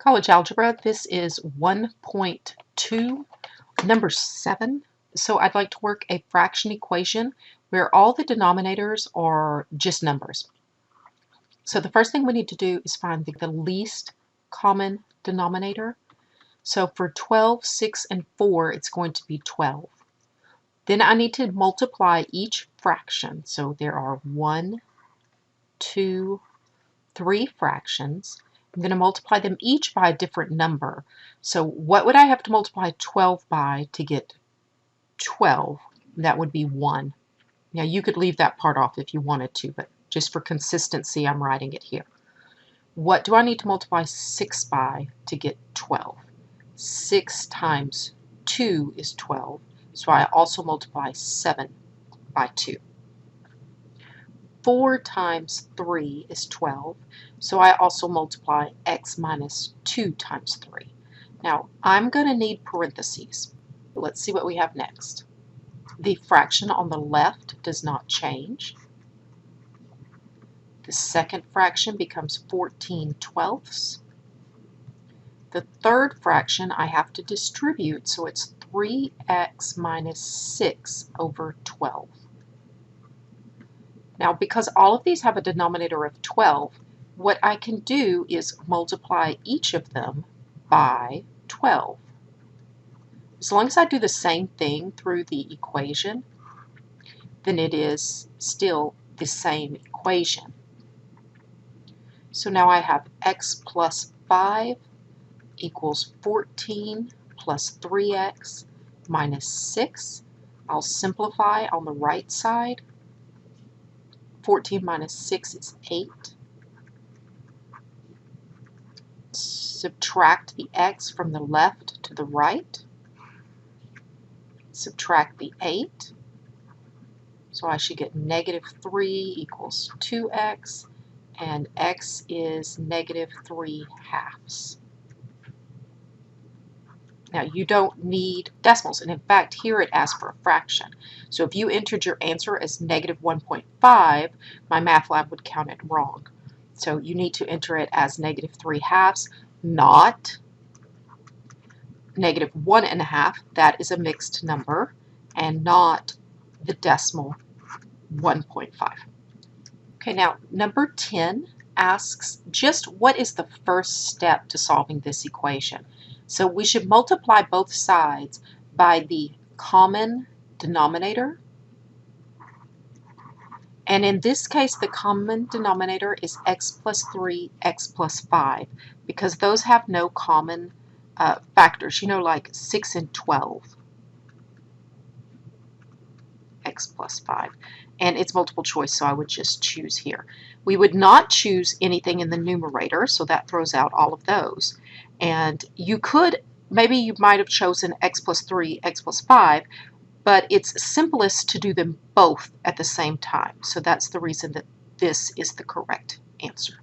College Algebra, this is 1.2, number 7. So I'd like to work a fraction equation where all the denominators are just numbers. So the first thing we need to do is find the least common denominator. So for 12, 6, and 4, it's going to be 12. Then I need to multiply each fraction. So there are 1, 2, 3 fractions. I'm going to multiply them each by a different number. So what would I have to multiply 12 by to get 12? That would be 1. Now you could leave that part off if you wanted to, but just for consistency I'm writing it here. What do I need to multiply 6 by to get 12? 6 times 2 is 12, so I also multiply 7 by 2. 4 times 3 is 12, so I also multiply x minus 2 times 3. Now, I'm going to need parentheses. Let's see what we have next. The fraction on the left does not change. The second fraction becomes 14 twelfths. The third fraction I have to distribute, so it's 3x minus 6 over 12. Now, because all of these have a denominator of 12, what I can do is multiply each of them by 12. As long as I do the same thing through the equation, then it is still the same equation. So now I have x plus 5 equals 14 plus 3x minus 6. I'll simplify on the right side. 14 minus 6 is 8. Subtract the x from the left to the right. Subtract the 8. So I should get negative 3 equals 2x, and x is negative 3 halves. Now you don't need decimals, and in fact here it asks for a fraction. So if you entered your answer as negative 1.5, my math lab would count it wrong. So you need to enter it as negative 3 halves, not negative 1.5, that is a mixed number, and not the decimal 1.5. Okay, now number 10 asks just what is the first step to solving this equation. So we should multiply both sides by the common denominator. And in this case, the common denominator is x plus 3, x plus 5, because those have no common factors, you know, like 6 and 12. X plus 5. And it's multiple choice, so I would just choose here. We would not choose anything in the numerator, so that throws out all of those. And you could, maybe you might have chosen x plus 3, x plus 5, but it's simplest to do them both at the same time. So that's the reason that this is the correct answer.